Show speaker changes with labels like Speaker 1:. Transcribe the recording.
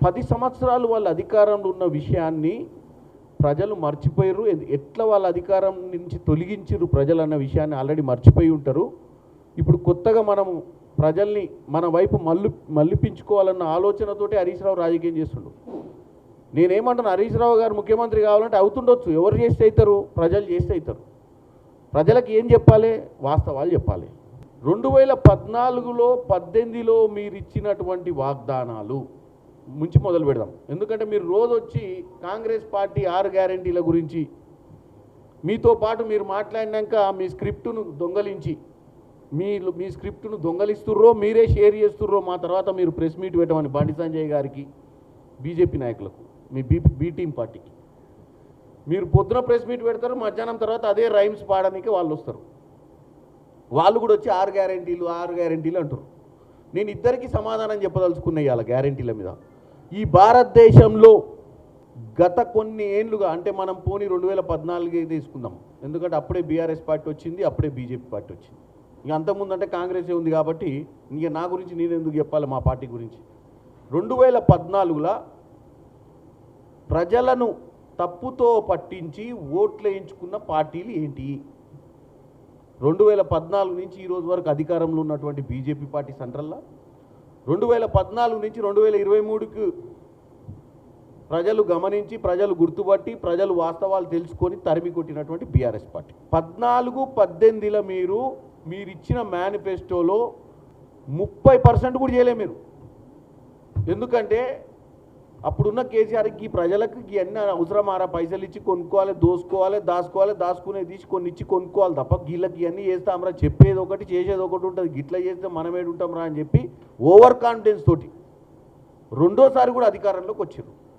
Speaker 1: 10 సంవత్సరాలు వాళ్ళ అధికారంలో ఉన్న విషయాన్ని ప్రజలు మర్చిపోయారు. ఎట్లా వాళ్ళ అధికారం నుంచి తొలగించారు ప్రజలు అన్న విషయాన్ని ఆల్రెడీ మర్చిపోయి ఉంటారు. ఇప్పుడు కొత్తగా మనము ప్రజల్ని మన వైపు మళ్ళిపించుకోవాలన్న ఆలోచనతోటి హరీష్ రావు రాజకీయం చేస్తుండు. నేనేమంటాను, హరీష్ రావు గారు ముఖ్యమంత్రి కావాలంటే అవుతుండొచ్చు. ఎవరు చేస్తే అవుతారు? ప్రజలు చేస్తే అవుతారు. ప్రజలకు ఏం చెప్పాలి? వాస్తవాలు చెప్పాలి. 2014లో 18లో మీరు ఇచ్చినటువంటి వాగ్దానాలు నుంచి మొదలు పెడదాం. ఎందుకంటే మీరు రోజు వచ్చి కాంగ్రెస్ పార్టీ 6 గ్యారెంటీల గురించి మీతో పాటు మీరు మాట్లాడినాక మీ స్క్రిప్టును దొంగలించి మీ స్క్రిప్టును దొంగలిస్తుర్రో మీరే షేర్ చేస్తుర్రో మా తర్వాత మీరు ప్రెస్ మీట్ పెట్టమని బండి సంజయ్ గారికి, బీజేపీ నాయకులకు, మీ బీ టీం పార్టీకి మీరు పొద్దున ప్రెస్ మీట్ పెడతారు, మధ్యాహ్నం తర్వాత అదే రైమ్స్ పాడడానికి వాళ్ళు వస్తారు. వాళ్ళు కూడా వచ్చి 6 గ్యారెంటీలు అంటారు. నేను ఇద్దరికి సమాధానం చెప్పదలుచుకున్నా ఇవాళ గ్యారెంటీల మీద. ఈ భారతదేశంలో గత కొన్ని ఏండ్లుగా, అంటే మనం పోనీ 2014 తీసుకుందాం, ఎందుకంటే అప్పుడే బీఆర్ఎస్ పార్టీ వచ్చింది, అప్పుడే బీజేపీ పార్టీ వచ్చింది. ఇక అంతకుముందు అంటే కాంగ్రెసే ఉంది కాబట్టి ఇక నా గురించి నేను ఎందుకు చెప్పాలి మా పార్టీ గురించి. 2014లో ప్రజలను తప్పుతో పట్టించి ఓట్లు వేయించుకున్న పార్టీలు ఏంటి? 2014 నుంచి ఈ రోజు వరకు అధికారంలో ఉన్నటువంటి బీజేపీ పార్టీ సెంట్రల్లో, 2014 నుంచి 2023కు ప్రజలు గమనించి, ప్రజలు గుర్తుపట్టి, ప్రజలు వాస్తవాలు తెలుసుకొని తరిమి కొట్టినటువంటి బీఆర్ఎస్ పార్టీ. 14-18లో మీరు ఇచ్చిన మేనిఫెస్టోలో 30% కూడా చేయలే మీరు. ఎందుకంటే అప్పుడున్న కేసీఆర్కి ప్రజలకు ఇవన్నీ అవసరమారా? పైసలు ఇచ్చి కొనుక్కోవాలి, దాచుకోవాలి, దాచుకునేది తీసి కొన్ని ఇచ్చి కొనుక్కోవాలి తప్ప వీళ్ళకి ఇవన్నీ చేస్తాంరా, చెప్పేది ఒకటి చేసేది ఒకటి ఉంటుంది, గిట్లా చేస్తే మనం ఏడుంటాం రా అని చెప్పి ఓవర్ కాన్ఫిడెన్స్ తోటి రెండోసారి కూడా అధికారంలోకి వచ్చారు.